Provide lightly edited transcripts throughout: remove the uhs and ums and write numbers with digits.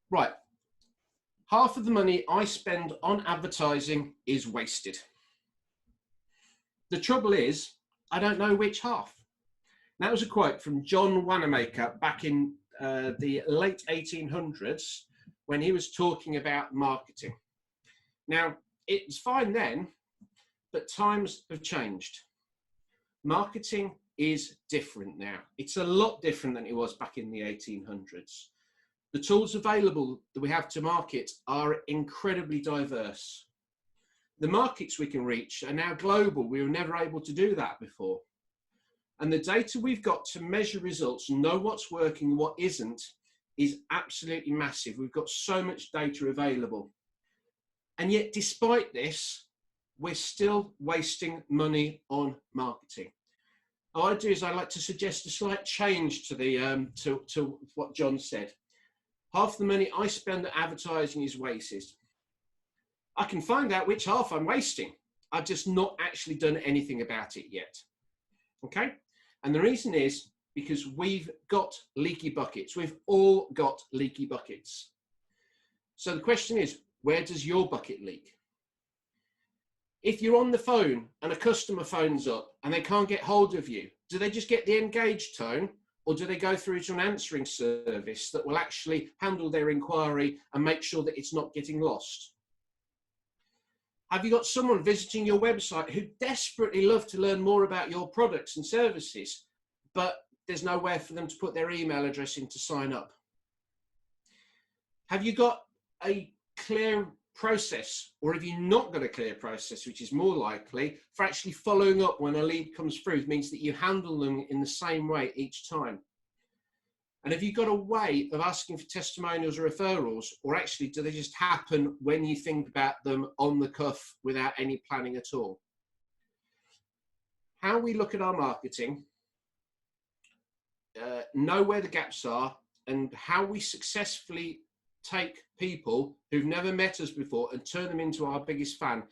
Right. Half of the money I spend on advertising is wasted. The trouble is, I don't know which half. That was a quote from John Wanamaker back in the late 1800s when he was talking about marketing. Now, it was fine then, but times have changed. Marketing is different now. It's a lot different than it was back in the 1800s. The tools available that we have to market are incredibly diverse. The markets we can reach are now global. We were never able to do that before. And the data we've got to measure results and know what's working and what isn't is absolutely massive. We've got so much data available. And yet, despite this, we're still wasting money on marketing. What I do is I like to suggest a slight change to the to what John said. Half the money I spend on advertising is wasted. I can find out which half I'm wasting. I've just not actually done anything about it yet. Okay? And the reason is because we've got leaky buckets. We've all got leaky buckets. So the question is, where does your bucket leak? If you're on the phone and a customer phones up and they can't get hold of you, do they just get the engaged tone, or do they go through to an answering service that will actually handle their inquiry and make sure that it's not getting lost? Have you got someone visiting your website who desperately love to learn more about your products and services, but there's nowhere for them to put their email address in to sign up? Have you got a clear process, or have you not got a clear process, which is more likely, for actually following up when a lead comes through? It means that you handle them in the same way each time. And have you got a way of asking for testimonials or referrals, or actually do they just happen when you think about them on the cuff without any planning at all? How we look at our marketing, know where the gaps are, and how we successfully take people who've never met us before and turn them into our biggest fan.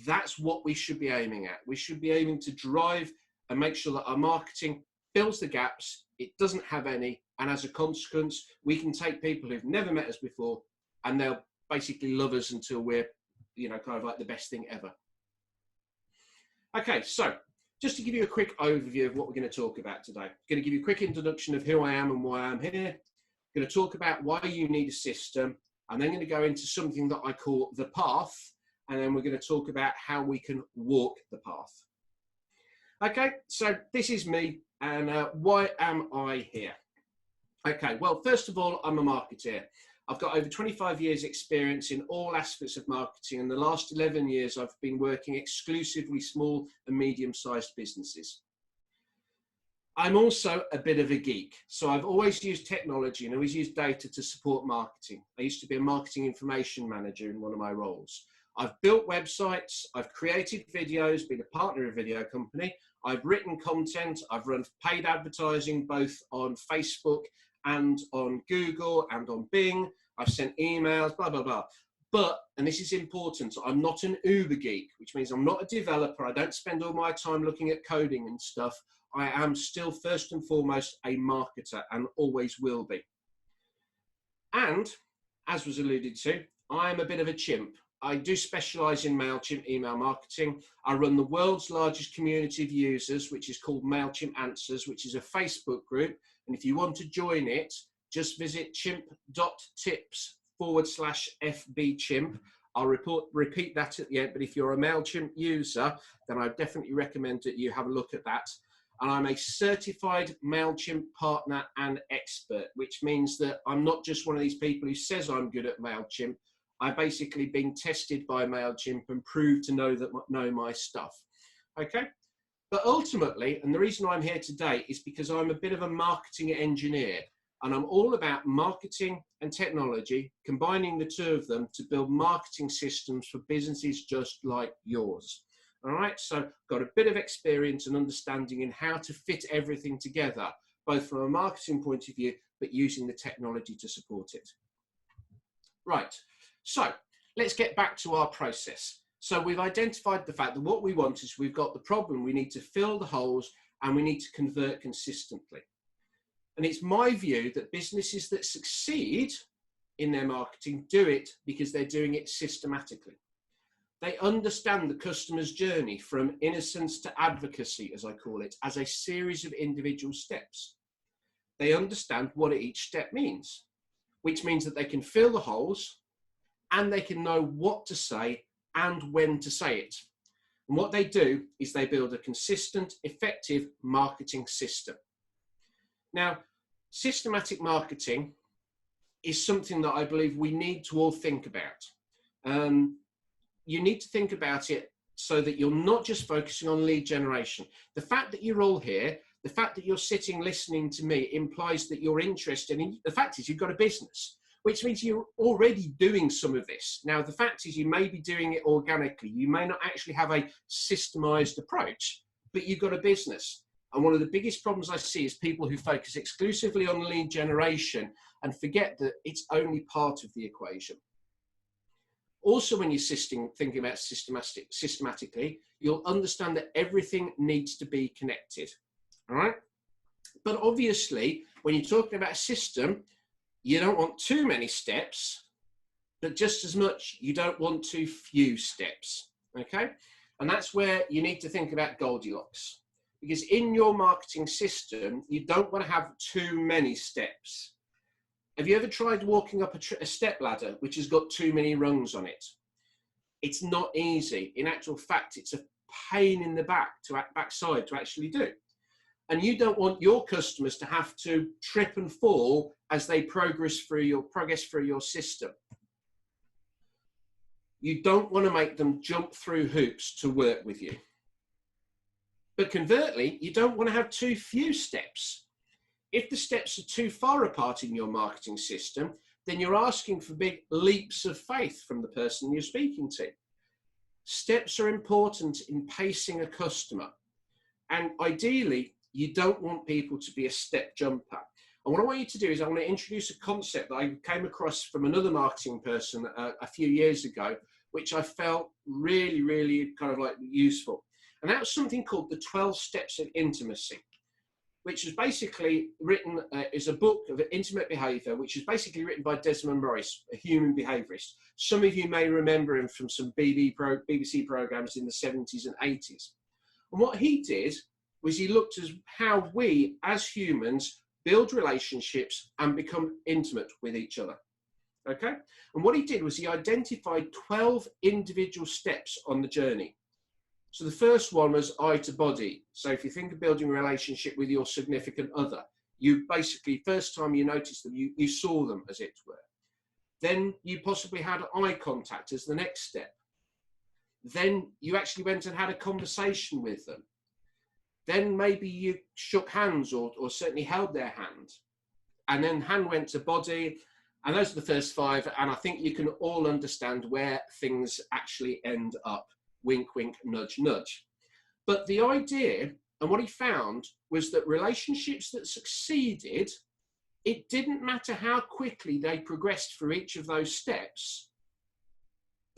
That's what we should be aiming at. We should be aiming to drive and make sure that our marketing fills the gaps, it doesn't have any, and as a consequence, we can take people who've never met us before and they'll basically love us until we're, kind of like the best thing ever. Okay, so just to give you a quick overview of what we're going to talk about today. I'm going to give you a quick introduction of who I am and why I'm here. I'm going to talk about why you need a system. I'm then going to go into something that I call the path, and then we're going to talk about how we can walk the path. Okay, so this is me, and why am I here? Okay, well, first of all, I'm a marketeer. I've got over 25 years experience in all aspects of marketing, and the last 11 years I've been working exclusively small and medium-sized businesses. I'm also a bit of a geek, so I've always used technology and always used data to support marketing. I used to be a marketing information manager in one of my roles. I've built websites, I've created videos, been a partner of a video company, I've written content, I've run paid advertising both on Facebook and on Google and on Bing, I've sent emails, blah, blah, blah. But, and this is important, I'm not an uber geek, which means I'm not a developer. I don't spend all my time looking at coding and stuff. I am still first and foremost a marketer and always will be. And, as was alluded to, I am a bit of a chimp. I do specialize in MailChimp email marketing. I run the world's largest community of users, which is called MailChimp Answers, which is a Facebook group. And if you want to join it, just visit chimp.tips/FBChimp. I'll repeat that at the end, but if you're a MailChimp user, then I definitely recommend that you have a look at that. And I'm a certified MailChimp partner and expert, which means that I'm not just one of these people who says I'm good at MailChimp. I've basically been tested by MailChimp and proved to know my stuff. Okay? But ultimately, and the reason I'm here today is because I'm a bit of a marketing engineer, and I'm all about marketing and technology, combining the two of them to build marketing systems for businesses just like yours. All right, so got a bit of experience and understanding in how to fit everything together, both from a marketing point of view, but using the technology to support it. Right, so let's get back to our process. So we've identified the fact that what we want is we've got the problem, we need to fill the holes, and we need to convert consistently. And it's my view that businesses that succeed in their marketing do it because they're doing it systematically. They understand the customer's journey from innocence to advocacy, as I call it, as a series of individual steps. They understand what each step means, which means that they can fill the holes and they can know what to say and when to say it. And what they do is they build a consistent, effective marketing system. Now, systematic marketing is something that I believe we need to all think about. You need to think about it so that you're not just focusing on lead generation. The fact that you're all here, the fact that you're sitting listening to me implies that you're interested in, the fact is you've got a business, which means you're already doing some of this. Now, the fact is you may be doing it organically. You may not actually have a systemized approach, but you've got a business. And one of the biggest problems I see is people who focus exclusively on lead generation and forget that it's only part of the equation. Also, when you're thinking about systematically, you'll understand that everything needs to be connected, all right? But obviously, when you're talking about a system, you don't want too many steps, but just as much, you don't want too few steps, okay? And that's where you need to think about Goldilocks. Because in your marketing system, you don't want to have too many steps. Have you ever tried walking up a step ladder which has got too many rungs on it? It's not easy. In actual fact, it's a pain in the backside to actually do. And you don't want your customers to have to trip and fall as they progress through your system. You don't want to make them jump through hoops to work with you. But conversely, you don't want to have too few steps. If the steps are too far apart in your marketing system, then you're asking for big leaps of faith from the person you're speaking to. Steps are important in pacing a customer. And ideally, you don't want people to be a step jumper. And what I want you to do is I want to introduce a concept that I came across from another marketing person a few years ago, which I felt really, really kind of like useful. And that was something called the 12 Steps of Intimacy, which is basically written, is a book of intimate behavior, which is basically written by Desmond Morris, a human behaviorist. Some of you may remember him from some BBC programs in the 70s and 80s. And what he did was he looked at how we as humans build relationships and become intimate with each other. Okay? And what he did was he identified 12 individual steps on the journey. So the first one was eye to body. So if you think of building a relationship with your significant other, you basically, first time you noticed them, you saw them, as it were. Then you possibly had eye contact as the next step. Then you actually went and had a conversation with them. Then maybe you shook hands or certainly held their hand. And then hand went to body. And those are the first 5. And I think you can all understand where things actually end up. Wink, wink, nudge, nudge. But the idea, and what he found, was that relationships that succeeded, it didn't matter how quickly they progressed through each of those steps,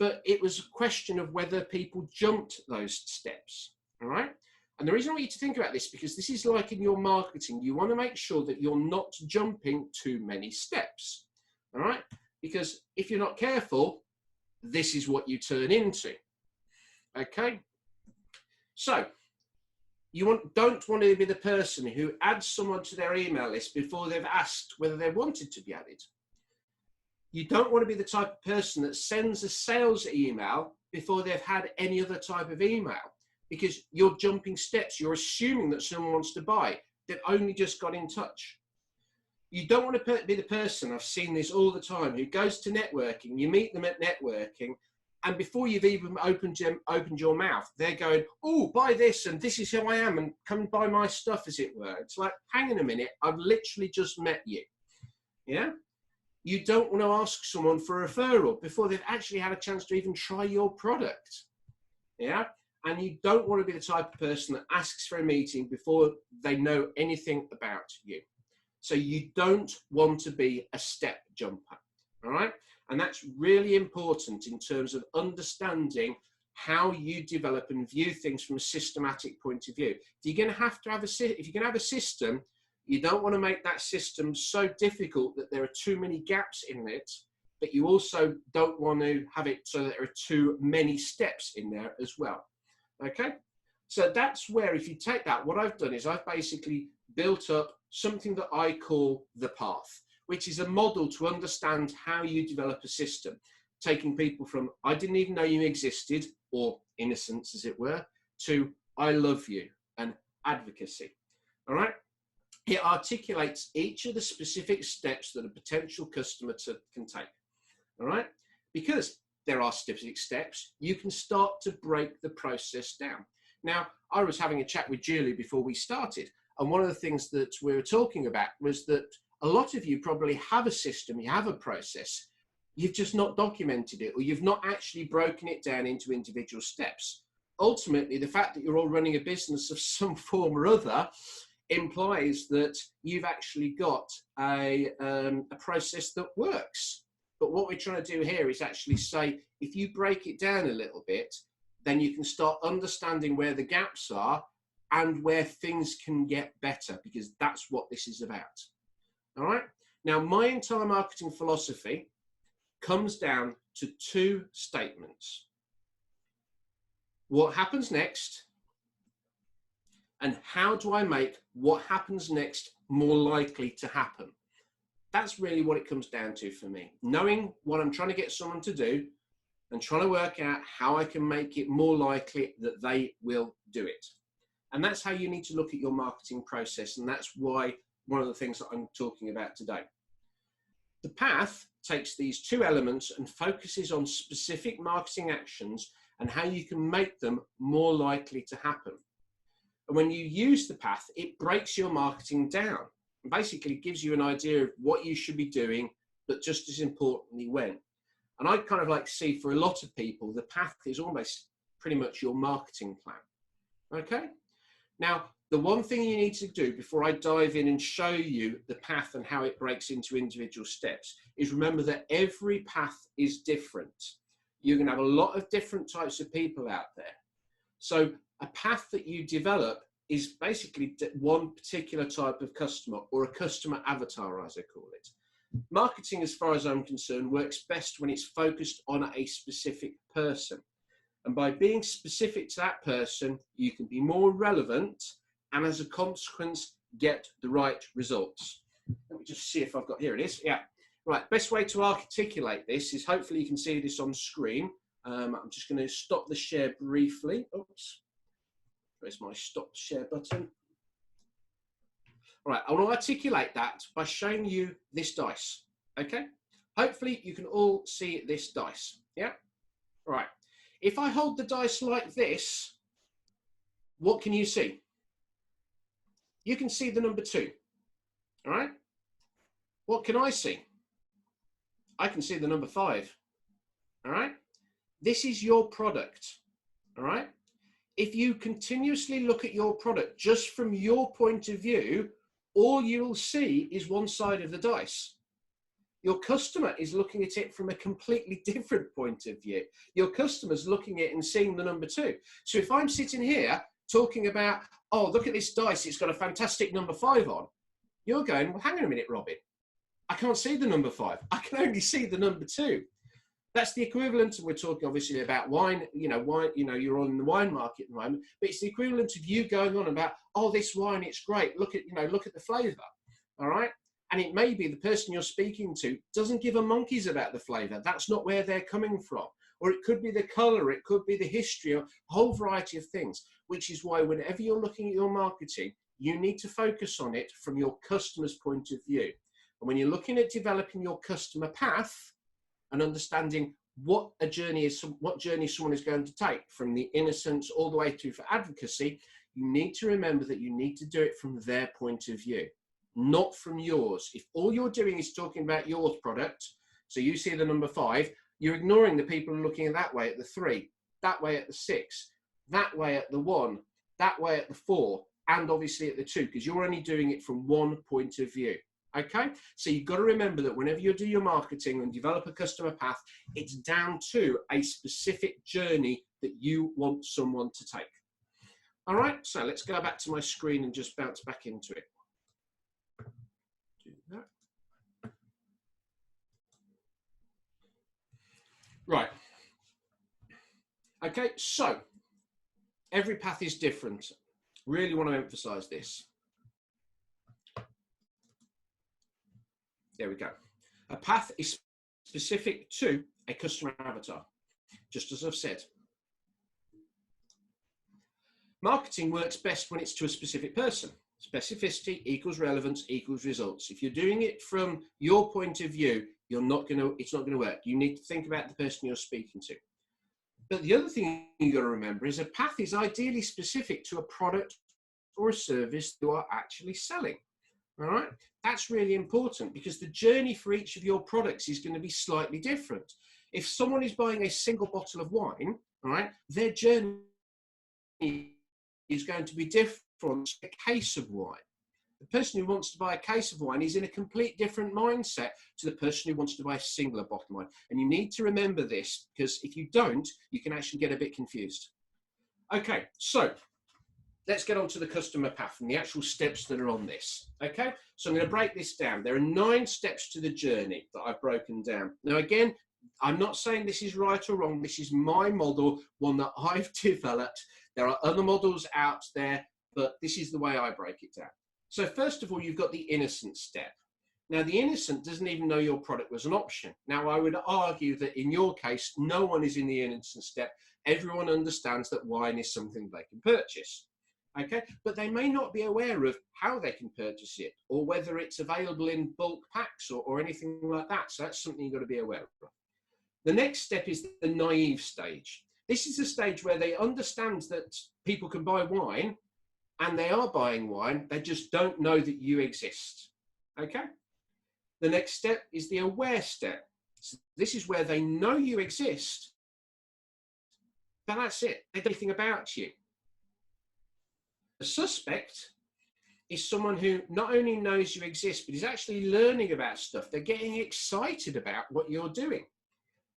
but it was a question of whether people jumped those steps, all right? And the reason I want you to think about this, because this is like in your marketing, you want to make sure that you're not jumping too many steps, all right? Because if you're not careful, this is what you turn into. Okay, so you don't want to be the person who adds someone to their email list before they've asked whether they wanted to be added. You don't want to be the type of person that sends a sales email before they've had any other type of email, because you're jumping steps. You're assuming that someone wants to buy. They've only just got in touch. You don't want to be the person, I've seen this all the time, who goes to networking, you meet them at networking, and before you've even opened your mouth, they're going, oh, buy this, and this is who I am, and come and buy my stuff, as it were. It's like, hang on a minute, I've literally just met you. Yeah? You don't want to ask someone for a referral before they've actually had a chance to even try your product. Yeah? And you don't want to be the type of person that asks for a meeting before they know anything about you. So you don't want to be a step jumper. All right? And that's really important in terms of understanding how you develop and view things from a systematic point of view. If you're going to have a system, you don't want to make that system so difficult that there are too many gaps in it but you also don't want to have it so that there are too many steps in there as well. Okay, so that's where, if you take that, what I've done is I've basically built up something that I call the path, which is a model to understand how you develop a system, taking people from I didn't even know you existed, or innocence as it were, to I love you and advocacy. All right, it articulates each of the specific steps that a potential customer can take. All right, because there are specific steps, you can start to break the process down. Now, I was having a chat with Julie before we started, and one of the things that we were talking about was that a lot of you probably have a system, you have a process, you've just not documented it, or you've not actually broken it down into individual steps. Ultimately, the fact that you're all running a business of some form or other implies that you've actually got a process that works. But what we're trying to do here is actually say, if you break it down a little bit, then you can start understanding where the gaps are and where things can get better, because that's what this is about. All right. Now, my entire marketing philosophy comes down to two statements. What happens next, and how do I make what happens next more likely to happen? That's really what it comes down to for me. Knowing what I'm trying to get someone to do and trying to work out how I can make it more likely that they will do it. And that's how you need to look at your marketing process. And that's why one of the things that I'm talking about today. The path takes these two elements and focuses on specific marketing actions and how you can make them more likely to happen. And when you use the path, it breaks your marketing down and basically gives you an idea of what you should be doing, but just as importantly, when. And I kind of like to see, for a lot of people, the path is almost pretty much your marketing plan. Okay? Now, the one thing you need to do before I dive in and show you the path and how it breaks into individual steps is remember that every path is different. You're going to have a lot of different types of people out there. So a path that you develop is basically one particular type of customer, or a customer avatar, as I call it. Marketing, as far as I'm concerned, works best when it's focused on a specific person. And by being specific to that person, you can be more relevant and as a consequence, get the right results. Let me just see if I've got, here it is. Yeah, right. Best way to articulate this is, hopefully you can see this on screen. I'm just going to stop the share briefly. Oops. Where's my stop share button? All right, I want to articulate that by showing you this dice, okay? Hopefully you can all see this dice, yeah? All right, if I hold the dice like this, what can you see? You can see the number 2, all right? What can I see? I can see the number 5, all right? This is your product, all right? If you continuously look at your product just from your point of view, all you'll see is one side of the dice. Your customer is looking at it from a completely different point of view. Your customer's looking at it and seeing the number 2. So if I'm sitting here talking about, oh, look at this dice, it's got a fantastic number 5 on, you're going, well, hang on a minute, Robin. I can't see the number 5. I can only see the number 2. That's the equivalent, and we're talking obviously about wine, wine, you're on the wine market at the moment, but it's the equivalent of you going on about, oh, this wine, it's great. Look at, look at the flavor. All right. And it may be the person you're speaking to doesn't give a monkeys about the flavor. That's not where they're coming from. Or it could be the color, it could be the history, or a whole variety of things, which is why whenever you're looking at your marketing, you need to focus on it from your customer's point of view. And when you're looking at developing your customer path, and understanding what journey someone is going to take, from the innocence all the way through for advocacy, you need to remember that you need to do it from their point of view, not from yours. If all you're doing is talking about your product, so you see the number 5, you're ignoring the people looking at that way at the 3, that way at the 6, that way at the 1, that way at the 4, and obviously at the 2, because you're only doing it from one point of view. Okay, so you've got to remember that whenever you do your marketing and develop a customer path, it's down to a specific journey that you want someone to take. All right, so let's go back to my screen and just bounce back into it. Do that. Right. Okay, so every path is different. Really want to emphasize this. There we go. A path is specific to a customer avatar, just as I've said. Marketing works best when it's to a specific person. Specificity equals relevance equals results. If you're doing it from your point of view, it's not going to work. You need to think about the person you're speaking to. But the other thing you got to remember is a path is ideally specific to a product or a service you are actually selling. All right, that's really important because the journey for each of your products is going to be slightly different. If someone is buying a single bottle of wine, all right, their journey is going to be different from a case of wine. The person who wants to buy a case of wine is in a complete different mindset to the person who wants to buy a singular bottle of wine. And you need to remember this because if you don't, you can actually get a bit confused. Okay, so let's get on to the customer path and the actual steps that are on this. Okay, so I'm going to break this down. There are 9 steps to the journey that I've broken down. Now, again, I'm not saying this is right or wrong. This is my model, one that I've developed. There are other models out there, but this is the way I break it down. So first of all, you've got the innocent step. Now, the innocent doesn't even know your product was an option. Now, I would argue that in your case, no one is in the innocent step. Everyone understands that wine is something they can purchase. Okay, but they may not be aware of how they can purchase it or whether it's available in bulk packs or anything like that. So that's something you've got to be aware of. The next step is the naive stage. This is the stage where they understand that people can buy wine and they are buying wine. They just don't know that you exist. Okay. The next step is the aware step. So this is where they know you exist, but that's it. They don't know anything about you. The suspect is someone who not only knows you exist, but is actually learning about stuff. They're getting excited about what you're doing.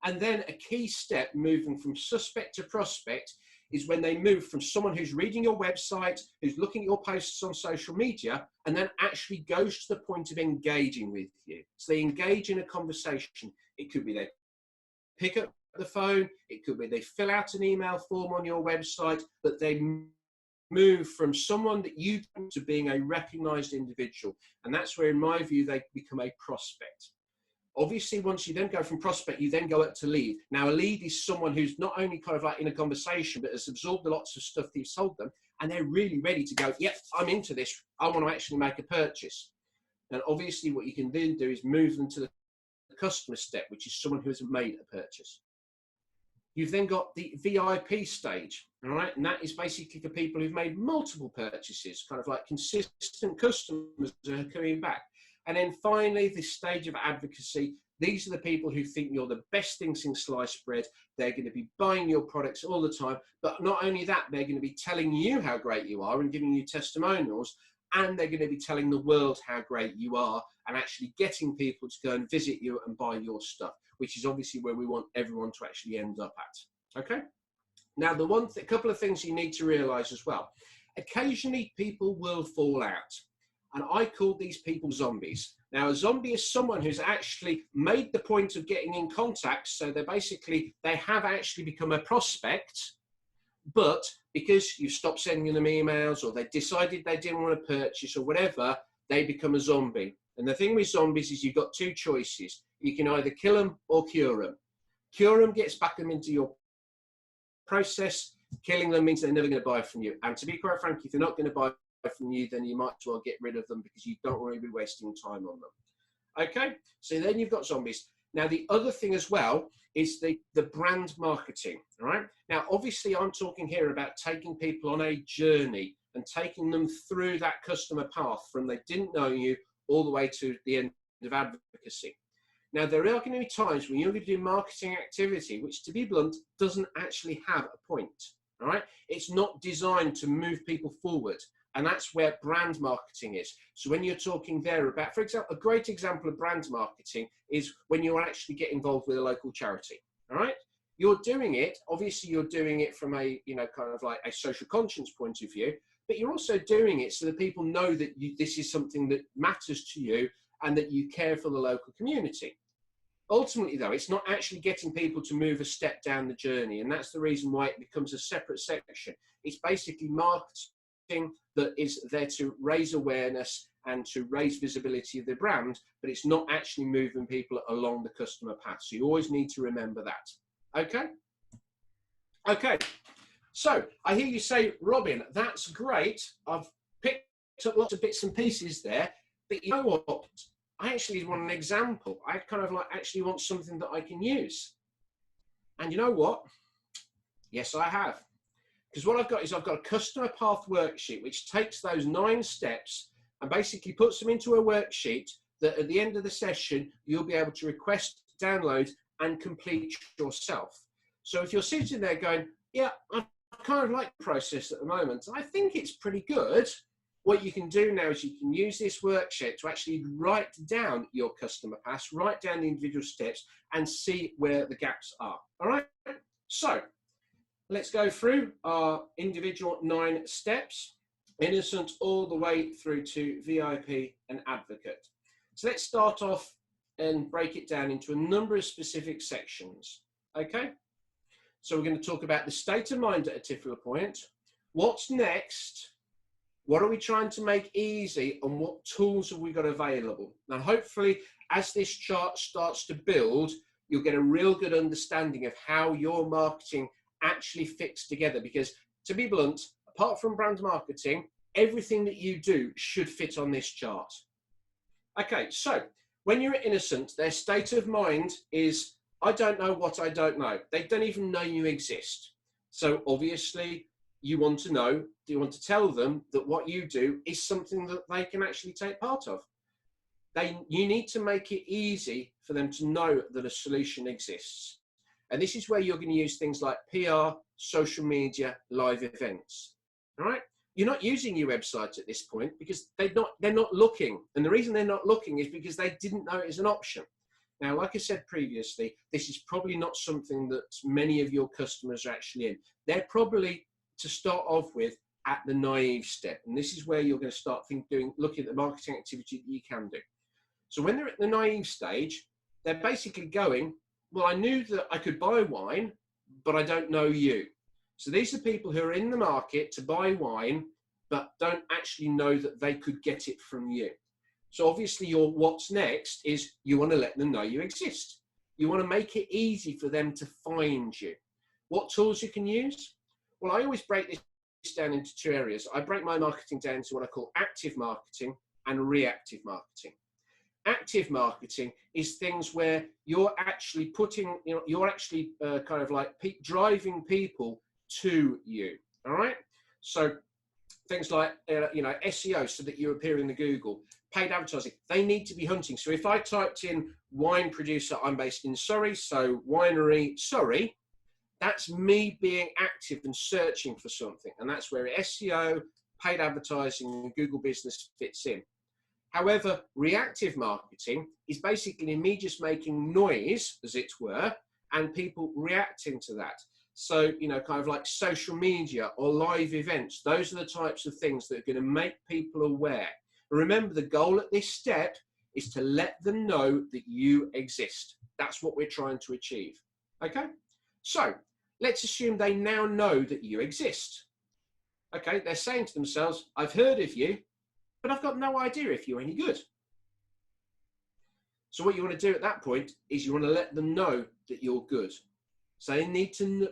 And then a key step moving from suspect to prospect is when they move from someone who's reading your website, who's looking at your posts on social media, and then actually goes to the point of engaging with you. So they engage in a conversation. It could be they pick up the phone, it could be they fill out an email form on your website, but they move from someone that you to being a recognized individual. And that's where, in my view, they become a prospect. Obviously, once you then go from prospect, you then go up to lead. Now, a lead is someone who's not only kind of like in a conversation, but has absorbed lots of stuff that you've sold them, and they're really ready to go, yep, I'm into this. I want to actually make a purchase. And obviously, what you can then do is move them to the customer step, which is someone who has made a purchase. You've then got the VIP stage, all right? And that is basically for people who've made multiple purchases, kind of like consistent customers who are coming back. And then finally, this stage of advocacy. These are the people who think you're the best thing since sliced bread. They're going to be buying your products all the time. But not only that, they're going to be telling you how great you are and giving you testimonials. And they're going to be telling the world how great you are and actually getting people to go and visit you and buy your stuff, which is obviously where we want everyone to actually end up at. Okay? Now, a couple of things you need to realize as well. Occasionally, people will fall out. And I call these people zombies. Now, a zombie is someone who's actually made the point of getting in contact. So they have actually become a prospect, but because you stopped sending them emails or they decided they didn't want to purchase or whatever, they become a zombie. And the thing with zombies is you've got 2 choices. You can either kill them or cure them. Cure them gets back them into your process. Killing them means they're never going to buy from you. And to be quite frank, if they're not going to buy from you, then you might as well get rid of them because you don't want to be wasting time on them. Okay, so then you've got zombies. Now, the other thing as well is the brand marketing, all right? Now, obviously, I'm talking here about taking people on a journey and taking them through that customer path from they didn't know you all the way to the end of advocacy. Now, there are going to be times when you're going to do marketing activity, which, to be blunt, doesn't actually have a point, all right? It's not designed to move people forward. And that's where brand marketing is. So when you're talking there about, for example, a great example of brand marketing is when you actually get involved with a local charity, all right? You're doing it, obviously you're doing it from a, kind of like a social conscience point of view, but you're also doing it so that people know that this is something that matters to you and that you care for the local community. Ultimately, though, it's not actually getting people to move a step down the journey, and that's the reason why it becomes a separate section. It's basically marketing that is there to raise awareness and to raise visibility of the brand, but it's not actually moving people along the customer path. So you always need to remember that. Okay? Okay. So I hear you say, Robin, that's great. I've picked up lots of bits and pieces there, but you know what? I actually want an example. I kind of like actually want something that I can use. And you know what? Yes, I have. Because what I've got is I've got a customer path worksheet, which takes those 9 steps and basically puts them into a worksheet that at the end of the session, you'll be able to request, download, and complete yourself. So if you're sitting there going, yeah, I kind of like the process at the moment, I think it's pretty good. What you can do now is you can use this worksheet to actually write down your customer paths, write down the individual steps, and see where the gaps are. All right, so let's go through our individual 9 steps, Innocent all the way through to VIP and Advocate. So let's start off and break it down into a number of specific sections. Okay, so we're going to talk about the state of mind at a particular point. What's next? What are we trying to make easy, and what tools have we got available? Now, hopefully, as this chart starts to build, you'll get a real good understanding of how your marketing actually fits together. Because to be blunt, apart from brand marketing, everything that you do should fit on this chart. Okay, so when you're at Innocent, their state of mind is, I don't know what I don't know. They don't even know you exist. So obviously, you want to know, do you want to tell them that what you do is something that they can actually take part of? You need to make it easy for them to know that a solution exists. And this is where you're going to use things like PR, social media, live events. All right? You're not using your website at this point because they're not looking. And the reason they're not looking is because they didn't know it was an option. Now, like I said previously, this is probably not something that many of your customers are actually in. They're probably, to start off with, at the naive step. And this is where you're going to start looking at the marketing activity that you can do. So when they're at the naive stage, they're basically going, well, I knew that I could buy wine, but I don't know you. So these are people who are in the market to buy wine, but don't actually know that they could get it from you. So obviously your what's next is you want to let them know you exist. You want to make it easy for them to find you. What tools you can use? Well, I always break this down into 2 areas. I break my marketing down to what I call active marketing and reactive marketing. Active marketing is things where you're actually putting, you're actually kind of like driving people to you. All right. So things like, SEO, so that you appear in the Google, paid advertising, they need to be hunting. So if I typed in wine producer, I'm based in Surrey, so winery Surrey, that's me being active and searching for something. And that's where SEO, paid advertising, and Google business fits in. However, reactive marketing is basically me just making noise, as it were, and people reacting to that. So, kind of like social media or live events, those are the types of things that are going to make people aware. And remember, the goal at this step is to let them know that you exist. That's what we're trying to achieve. Okay? So, let's assume they now know that you exist. Okay, they're saying to themselves, I've heard of you, but I've got no idea if you're any good. So what you want to do at that point is you want to let them know that you're good. So they need to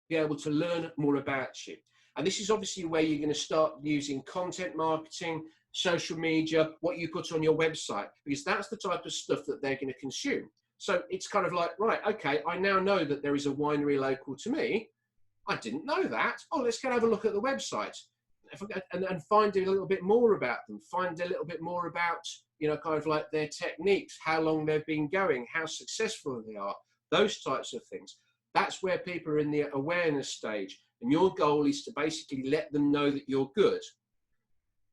be able to learn more about you. And this is obviously where you're going to start using content marketing, social media, what you put on your website, because that's the type of stuff that they're going to consume. So it's kind of like, right, okay, I now know that there is a winery local to me. I didn't know that. Oh, let's go and have a look at the website and find a little bit more about them, find a little bit more about, kind of like their techniques, how long they've been going, how successful they are, those types of things. That's where people are in the awareness stage. And your goal is to basically let them know that you're good,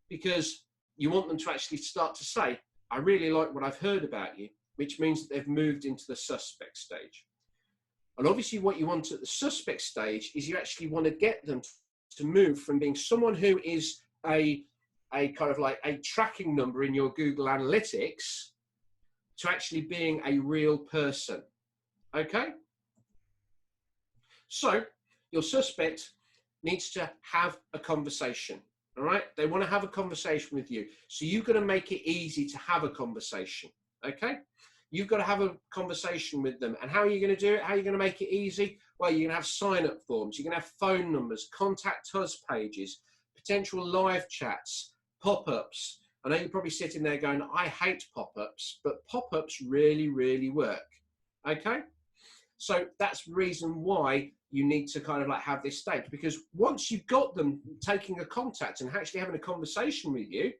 because you want them to actually start to say, I really like what I've heard about you, which means that they've moved into the suspect stage. And obviously what you want at the suspect stage is you actually want to get them to move from being someone who is a kind of like a tracking number in your Google Analytics to actually being a real person. Okay? So your suspect needs to have a conversation. All right? They want to have a conversation with you. So you've got to make it easy to have a conversation. Okay? You've got to have a conversation with them. And how are you going to do it? How are you going to make it easy? Well, you're going to have sign-up forms. You're going to have phone numbers, contact us pages, potential live chats, pop-ups. I know you're probably sitting there going, I hate pop-ups, but pop-ups really, really work. Okay? So that's the reason why you need to kind of like have this stage, because once you've got them taking a contact and actually having a conversation with you,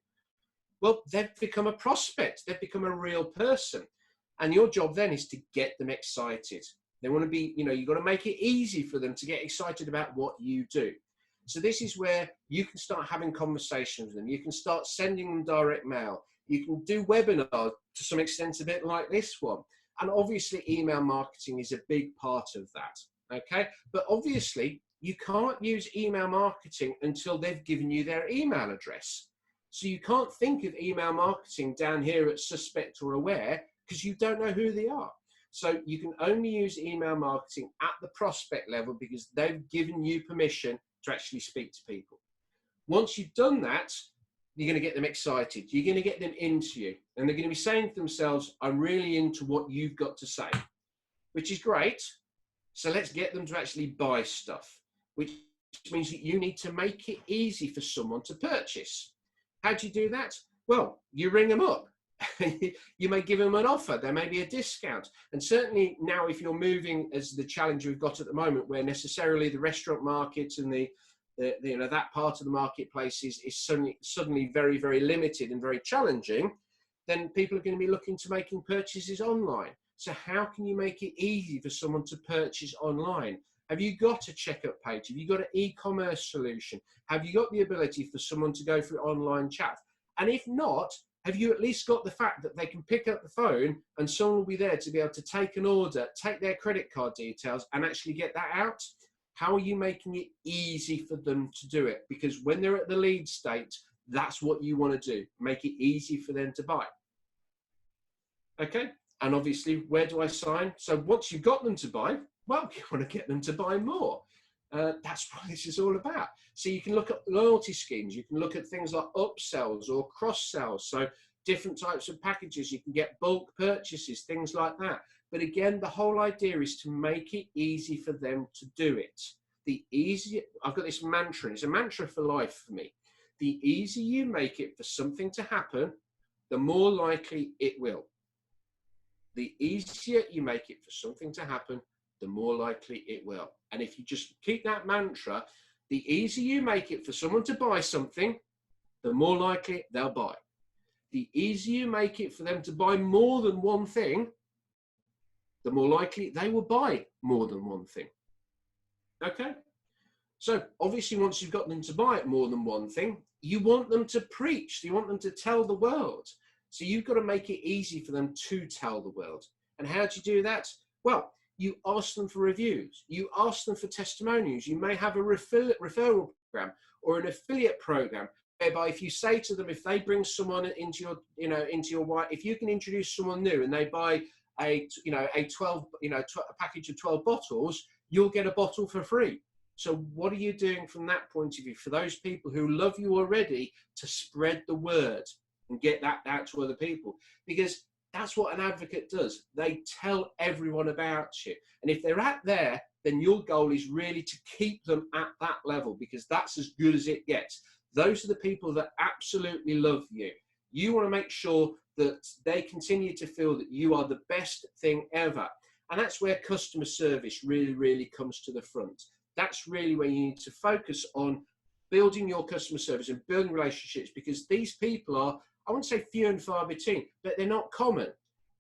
well, they've become a prospect. They've become a real person. And your job then is to get them excited. They want to be, you know, you've got to make it easy for them to get excited about what you do. So this is where you can start having conversations with them. You can start sending them direct mail. You can do webinars to some extent, a bit like this one. And obviously email marketing is a big part of that, okay? But obviously you can't use email marketing until they've given you their email address. So you can't think of email marketing down here at suspect or aware because you don't know who they are. So you can only use email marketing at the prospect level because they've given you permission to actually speak to people. Once you've done that, you're going to get them excited. You're going to get them into you. And they're going to be saying to themselves, I'm really into what you've got to say, which is great. So let's get them to actually buy stuff, which means that you need to make it easy for someone to purchase. How do you do that? Well, you ring them up. You may give them an offer. There may be a discount. And certainly now, if you're moving, as the challenge we've got at the moment, where necessarily the restaurant market and the you know, that part of the marketplace is suddenly very, very limited and very challenging, then people are going to be looking to making purchases online. So how can you make it easy for someone to purchase online? Have you got a checkout page? Have you got an e-commerce solution? Have you got the ability for someone to go through online chat? And if not, have you at least got the fact that they can pick up the phone and someone will be there to be able to take an order, take their credit card details and actually get that out? How are you making it easy for them to do it? Because when they're at the lead state, that's what you want to do. Make it easy for them to buy. Okay. And obviously, where do I sign? So once you've got them to buy, well, you want to get them to buy more. That's what this is all about. So you can look at loyalty schemes. You can look at things like upsells or cross-sells. So different types of packages. You can get bulk purchases, things like that. But again, the whole idea is to make it easy for them to do it. The easier, I've got this mantra, it's a mantra for life for me. The easier you make it for something to happen, the more likely it will. The easier you make it for something to happen, the more likely it will. And if you just keep that mantra, the easier you make it for someone to buy something, the more likely they'll buy. The easier you make it for them to buy more than one thing, the more likely they will buy more than one thing. Okay? So obviously once you've got them to buy more than one thing, you want them to preach, you want them to tell the world. So you've got to make it easy for them to tell the world. And how do you do that? Well, you ask them for reviews, you ask them for testimonials. You may have a referral program or an affiliate program whereby if you say to them, if they bring someone into your, into your wine, if you can introduce someone new and they buy a package of 12 bottles, you'll get a bottle for free. So what are you doing from that point of view for those people who love you already to spread the word and get that out to other people? Because that's what an advocate does. They tell everyone about you. And if they're at there, then your goal is really to keep them at that level, because that's as good as it gets. Those are the people that absolutely love you. You want to make sure that they continue to feel that you are the best thing ever. And that's where customer service really, really comes to the front. That's really where you need to focus on building your customer service and building relationships, because these people are, I wouldn't say few and far between, but they're not common.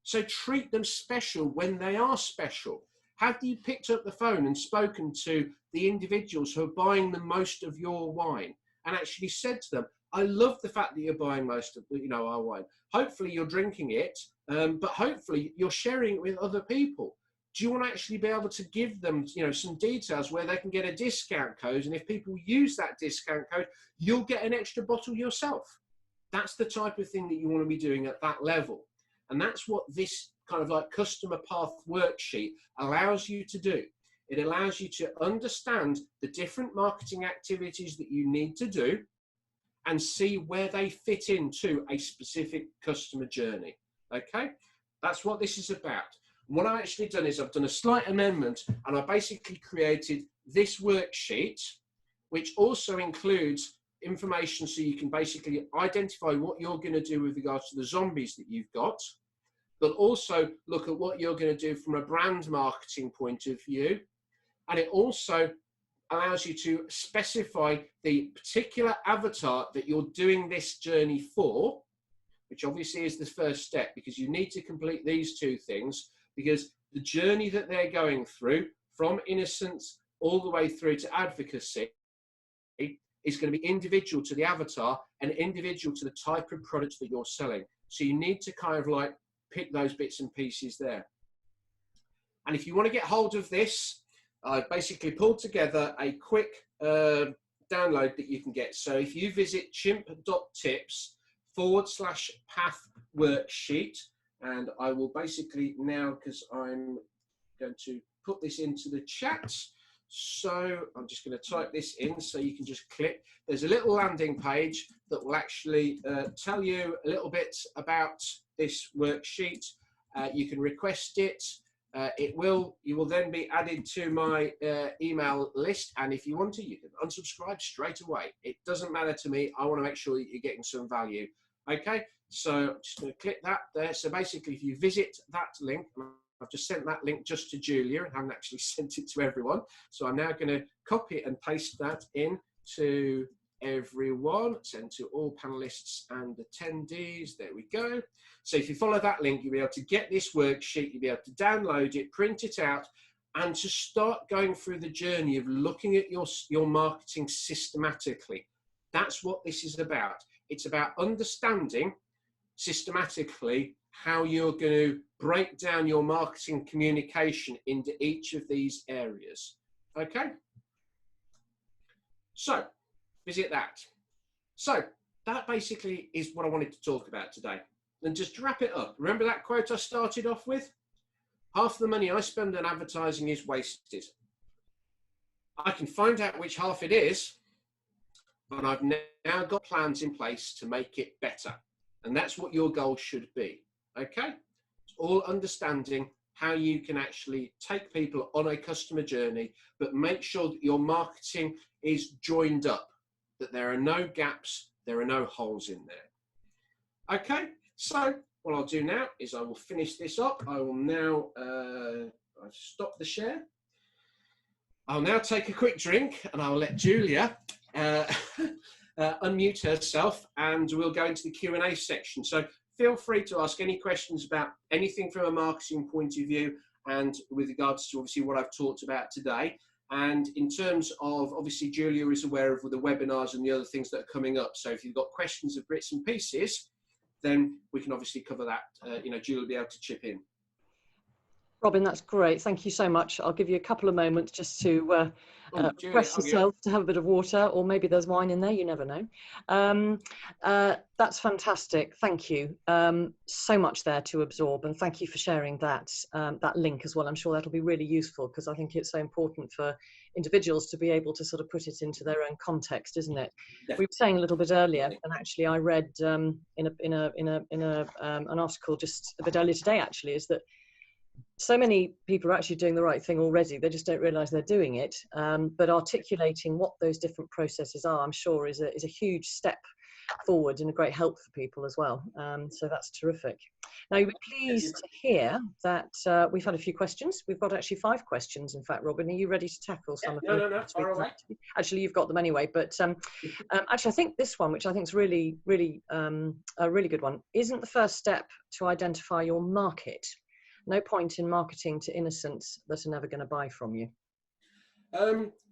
So treat them special when they are special. Have you picked up the phone and spoken to the individuals who are buying the most of your wine and actually said to them, I love the fact that you're buying most of our wine. Hopefully you're drinking it, but hopefully you're sharing it with other people. Do you want to actually be able to give them some details where they can get a discount code, and if people use that discount code, you'll get an extra bottle yourself? That's the type of thing that you want to be doing at that level. And that's what this kind of like customer path worksheet allows you to do. It allows you to understand the different marketing activities that you need to do and see where they fit into a specific customer journey. Okay, that's what this is about. And what I've actually done is I've done a slight amendment, and I basically created this worksheet, which also includes information so you can basically identify what you're going to do with regards to the zombies that you've got, but also look at what you're going to do from a brand marketing point of view. And it also allows you to specify the particular avatar that you're doing this journey for, which obviously is the first step, because you need to complete these two things, because the journey that they're going through from Innocence all the way through to Advocacy is going to be individual to the avatar and individual to the type of products that you're selling. So you need to kind of like pick those bits and pieces there. And if you want to get hold of this, I've basically pulled together a quick download that you can get. So if you visit chimp.tips/path worksheet, and I will basically now, because I'm going to put this into the chat. So I'm just going to type this in so you can just click. There's a little landing page that will actually tell you a little bit about this worksheet. You can request it. You will then be added to my email list, and if you want to, you can unsubscribe straight away. It doesn't matter to me. I want to make sure that you're getting some value. Okay, so I'm just going to click that there. So basically, if you visit that link, I've just sent that link just to Julia and haven't actually sent it to everyone. So I'm now going to copy and paste that in to everyone, send to all panelists and attendees. There we go. So if you follow that link, you'll be able to get this worksheet, you'll be able to download it, print it out, and to start going through the journey of looking at your marketing systematically. That's what this is about. It's about understanding systematically how you're going to break down your marketing communication into each of these areas. Okay? So, visit that. So, that basically is what I wanted to talk about today. And just to wrap it up, remember that quote I started off with? Half the money I spend on advertising is wasted. I can find out which half it is, but I've now got plans in place to make it better. And that's what your goal should be. Okay? It's all understanding how you can actually take people on a customer journey, but make sure that your marketing is joined up, that there are no gaps, there are no holes in there. Okay? So what I'll do now is I will finish this up. I will now I've stopped the share. I'll now take a quick drink and I'll let Julia unmute herself, and we'll go into the Q&A section. So feel free to ask any questions about anything from a marketing point of view and with regards to obviously what I've talked about today. And in terms of, obviously Julia is aware of the webinars and the other things that are coming up. So if you've got questions of bits and pieces, then we can obviously cover that. Julia will be able to chip in. Robin, that's great. Thank you so much. I'll give you a couple of moments just to refresh yourself, to have a bit of water, or maybe there's wine in there, you never know. That's fantastic. Thank you. So much there to absorb, and thank you for sharing that link as well. I'm sure that'll be really useful, because I think it's so important for individuals to be able to sort of put it into their own context, isn't it? Yeah. We were saying a little bit earlier, and actually I read in an article just a bit earlier today, actually, is that so many people are actually doing the right thing already. They just don't realise they're doing it. But articulating what those different processes are, I'm sure, is a huge step forward and a great help for people as well. So that's terrific. Now, you'll be pleased to hear that we've had a few questions. We've got actually 5 questions, in fact. Robin, are you ready to tackle some of them? No, far away. Actually, you've got them anyway. But actually, I think this one, which I think is really, really a really good one, isn't the first step to identify your market. No point in marketing to Innocence that are never going to buy from you.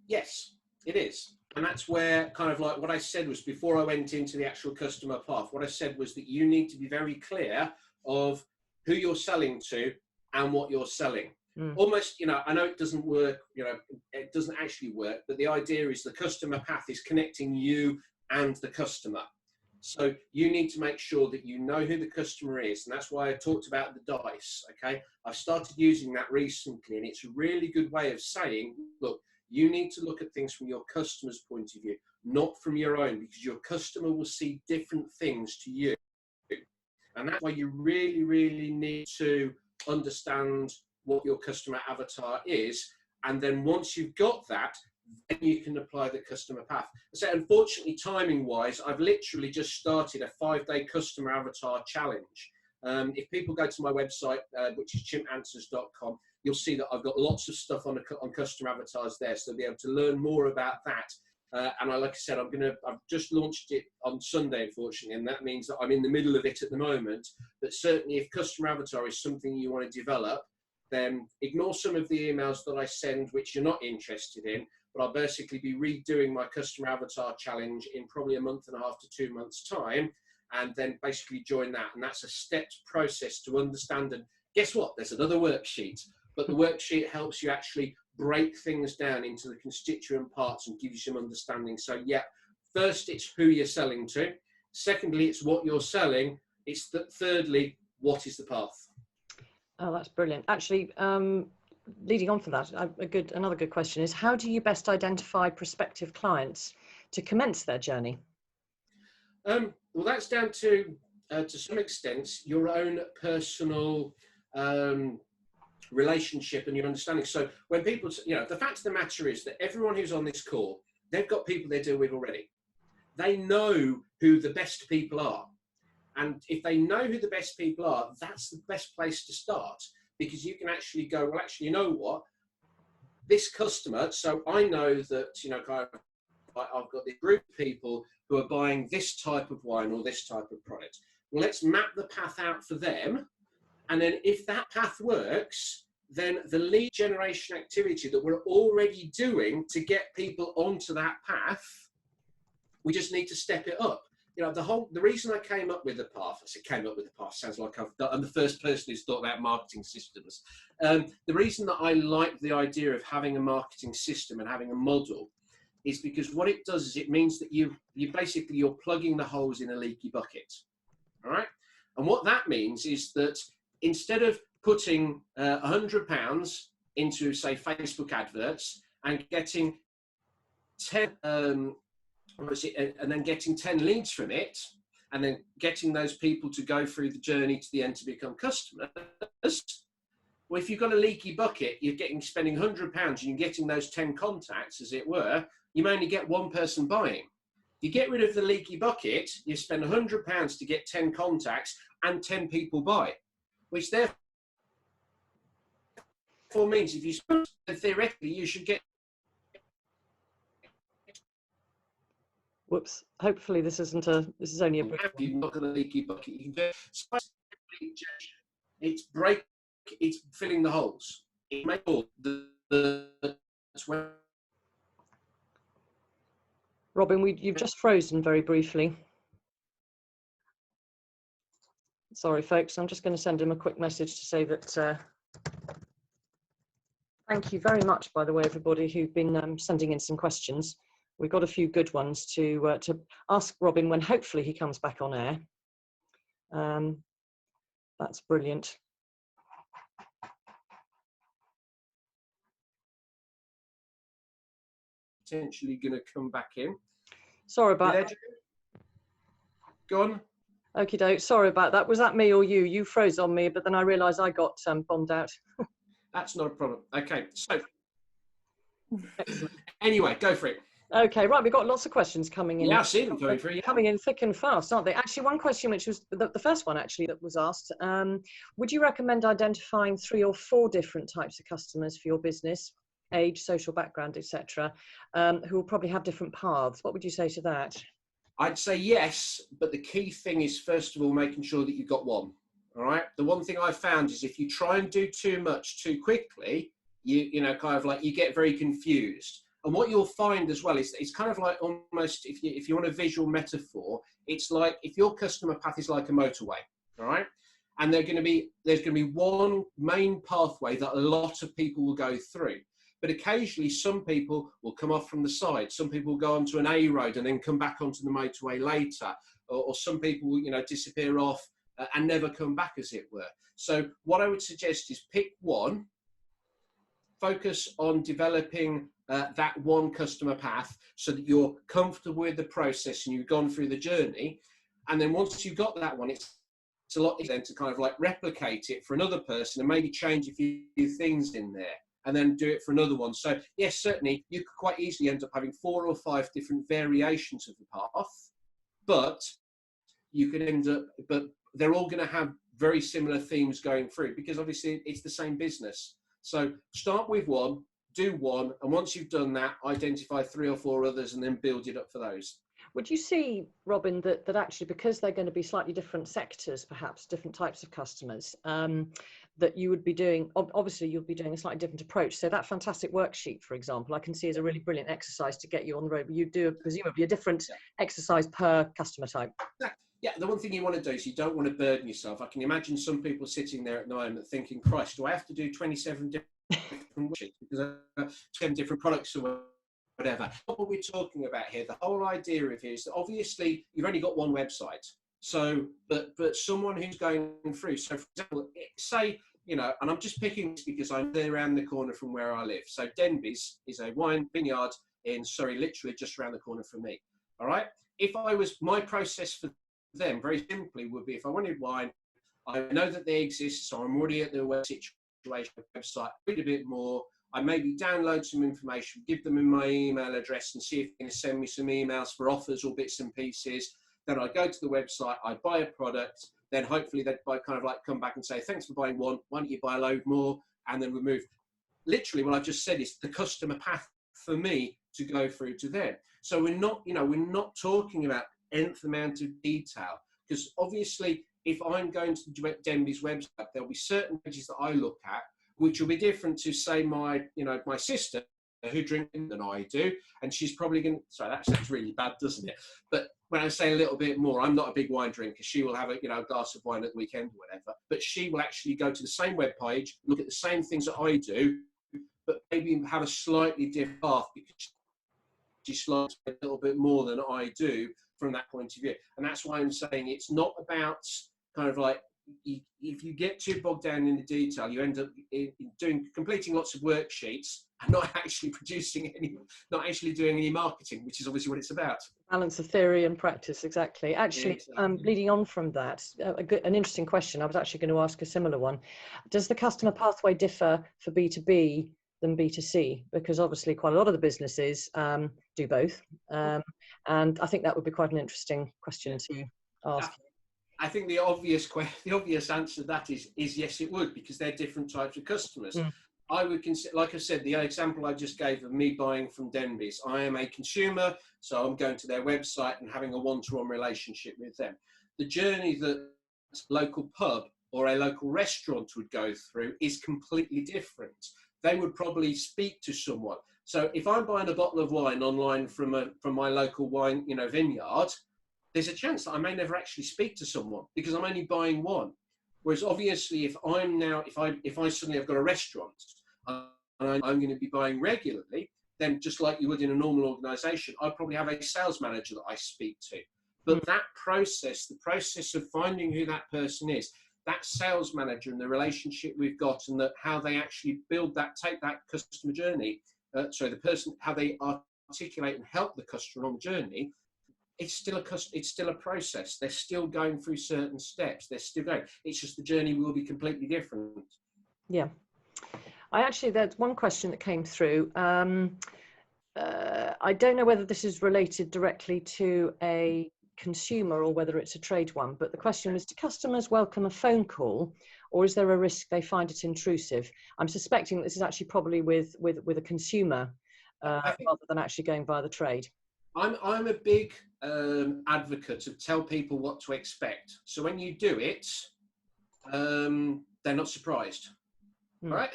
Yes, it is. And that's where kind of like what I said was, before I went into the actual customer path, what I said was that you need to be very clear of who you're selling to and what you're selling. Almost, I know it doesn't work, it doesn't actually work, but the idea is the customer path is connecting you and the customer. So you need to make sure that you know who the customer is. And that's why I talked about the dice, okay? I've started using that recently, and it's a really good way of saying, look, you need to look at things from your customer's point of view, not from your own, because your customer will see different things to you. And that's why you really, really need to understand what your customer avatar is. And then once you've got that, then you can apply the customer path. So unfortunately, timing wise, I've literally just started a 5-day customer avatar challenge. If people go to my website, which is chimpanswers.com, you'll see that I've got lots of stuff on customer avatars there. So they'll be able to learn more about that. And like I said, I've just launched it on Sunday, unfortunately, and that means that I'm in the middle of it at the moment. But certainly if customer avatar is something you want to develop, then ignore some of the emails that I send, which you're not interested in, but I'll basically be redoing my customer avatar challenge in probably a month and a half to 2 months' time, and then basically join that. And that's a stepped process to understand. And guess what? There's another worksheet, but the worksheet helps you actually break things down into the constituent parts and give you some understanding. So yeah, first it's who you're selling to. Secondly, it's what you're selling. It's thirdly, what is the path? Oh, that's brilliant. Actually, leading on from that, another good question is, how do you best identify prospective clients to commence their journey? Well, that's down to some extent, your own personal relationship and your understanding. So when people, the fact of the matter is that everyone who's on this call, they've got people they deal with already. They know who the best people are. And if they know who the best people are, that's the best place to start, because you can actually go, well, actually, you know what? This customer, so I know that, I've got this group of people who are buying this type of wine or this type of product. Well, let's map the path out for them. And then if that path works, then the lead generation activity that we're already doing to get people onto that path, we just need to step it up. The reason I came up with the path, sounds like I'm the first person who's thought about marketing systems. The reason that I like the idea of having a marketing system and having a model is because what it does is it means that you're plugging the holes in a leaky bucket. All right. And what that means is that instead of putting £100 into, say, Facebook adverts and getting 10, and then getting 10 leads from it, and then getting those people to go through the journey to the end to become customers. Well, if you've got a leaky bucket, spending £100 and you're getting those 10 contacts, as it were, you may only get one person buying. If you get rid of the leaky bucket, you spend £100 to get 10 contacts and 10 people buy, which therefore means if you theoretically you should get. Whoops. Hopefully this is only a brick. You've not got a leaky bucket. You can do it's filling the holes. It makes Robin, you've just frozen very briefly. Sorry, folks. I'm just going to send him a quick message to say that. Thank you very much, by the way, everybody who've been sending in some questions. We've got a few good ones to ask Robin when hopefully he comes back on air. That's brilliant. Potentially going to come back in. Sorry about that. Go on. Okie doke. Sorry about that. Was that me or you? You froze on me, but then I realised I got bombed out. That's not a problem. Okay, so excellent. Anyway, go for it. Okay, right. We've got lots of questions coming in. Yeah, I see them coming through. Yeah. Coming in thick and fast, aren't they? Actually, one question, which was the first one actually that was asked, would you recommend identifying 3 or 4 different types of customers for your business, age, social background, etc., who will probably have different paths? What would you say to that? I'd say yes, but the key thing is, first of all, making sure that you've got one. All right. The one thing I found is if you try and do too much too quickly, you get very confused. And what you'll find as well is it's kind of like almost, if you want a visual metaphor, it's like if your customer path is like a motorway, all right? And there's going to be one main pathway that a lot of people will go through. But occasionally some people will come off from the side. Some people will go onto an A road and then come back onto the motorway later. or some people will, disappear off and never come back, as it were. So what I would suggest is pick one, focus on developing that one customer path so that you're comfortable with the process and you've gone through the journey. And then once you've got that one, it's a lot easier to kind of like replicate it for another person and maybe change a few things in there and then do it for another one. So yes, certainly you could quite easily end up having 4 or 5 different variations of the path, but you can end up, but they're all going to have very similar themes going through, because obviously it's the same business. So start with one, do one, and once you've done that, identify 3 or 4 others and then build it up for those. Would you see, Robin, that actually, because they're going to be slightly different sectors, perhaps different types of customers, that you would be doing, obviously you'll be doing a slightly different approach. So that fantastic worksheet, for example, I can see is a really brilliant exercise to get you on the road. You do presumably a different exercise per customer type. Yeah, the one thing you want to do is you don't want to burden yourself. I can imagine some people sitting there at the moment thinking, Christ, do I have to do 27 different worksheets because I have 10 different products or whatever? What we're talking about here, the whole idea of it is that obviously you've only got one website. So, but someone who's going through, so for example, say, and I'm just picking this because I'm there around the corner from where I live. So Denby's is a wine vineyard in Surrey, literally just around the corner from me. All right. If I was, my process for them very simply would be, if I wanted wine, I know that they exist, so I'm already at the website, read a bit more, I maybe download some information, give them in my email address and see if they can send me some emails for offers or bits and pieces. Then I go to the website, I buy a product, then hopefully they'd kind of like come back and say, thanks for buying one, why don't you buy a load more? And then we move. Literally what I've just said is the customer path for me to go through to them. So we're not talking about nth amount of detail, because obviously if I'm going to Denby's website, there'll be certain pages that I look at which will be different to, say, my sister, who drinks than I do, and she's probably going to, sorry, that sounds really bad, doesn't it? But when I say a little bit more, I'm not a big wine drinker. She will have a glass of wine at the weekend or whatever, but she will actually go to the same web page, look at the same things that I do, but maybe have a slightly different path because she likes a little bit more than I do from that point of view. And that's why I'm saying it's not about kind of like, if you get too bogged down in the detail, you end up completing lots of worksheets and not actually not actually doing any marketing, which is obviously what it's about. Balance of theory and practice, exactly. Actually, exactly. Leading on from that, an interesting question. I was actually going to ask a similar one. Does the customer pathway differ for B2B than B2C? Because obviously quite a lot of the businesses do both. And I think that would be quite an interesting question to ask. I think the obvious answer to that is yes, it would, because they're different types of customers. I would consider, like I said, the example I just gave of me buying from Denby's, I am a consumer, so I'm going to their website and having a one-to-one relationship with them. The journey that a local pub or a local restaurant would go through is completely different. They would probably speak to someone. So if I'm buying a bottle of wine online from my local wine vineyard, there's a chance that I may never actually speak to someone because I'm only buying one. Whereas obviously, if I suddenly have got a restaurant and I'm going to be buying regularly, then just like you would in a normal organisation, I'd probably have a sales manager that I speak to. But that process, the process of finding who that person is, that sales manager and the relationship we've got, and how they actually take that customer journey, how they articulate and help the customer on the journey. It's still a process. They're still going through certain steps. They're still going. It's just the journey will be completely different. Yeah. There's one question that came through. I don't know whether this is related directly to a consumer or whether it's a trade one, but the question was, do customers welcome a phone call, or is there a risk they find it intrusive? I'm suspecting this is actually probably with a consumer rather than actually going via the trade. I'm a big advocate of tell people what to expect. So when you do it, they're not surprised, right?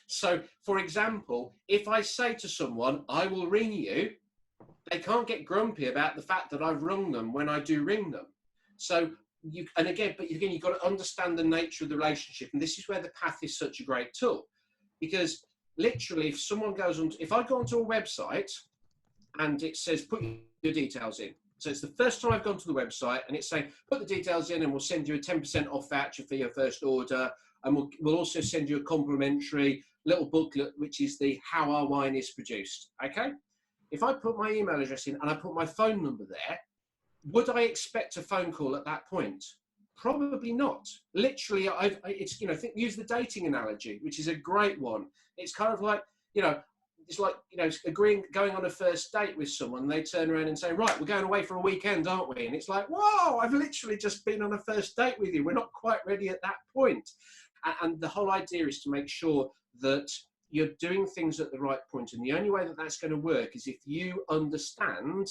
So, for example, if I say to someone, I will ring you, they can't get grumpy about the fact that I've rung them when I do ring them. So, you've got to understand the nature of the relationship. And this is where the path is such a great tool. Because literally, if I go onto a website, and it says, put your details in. So it's the first time I've gone to the website and it's saying, put the details in and we'll send you a 10% off voucher for your first order. And we'll also send you a complimentary little booklet, which is the how our wine is produced. Okay. If I put my email address in and I put my phone number there, would I expect a phone call at that point? Probably not. Literally, it's, you know, use the dating analogy, which is a great one. It's kind of like, you know, it's like, you know, going on a first date with someone. They turn around and say, right, we're going away for a weekend, aren't we? And it's like, whoa, I've literally just been on a first date with you. We're not quite ready at that point. And the whole idea is to make sure that you're doing things at the right point. And the only way that that's going to work is if you understand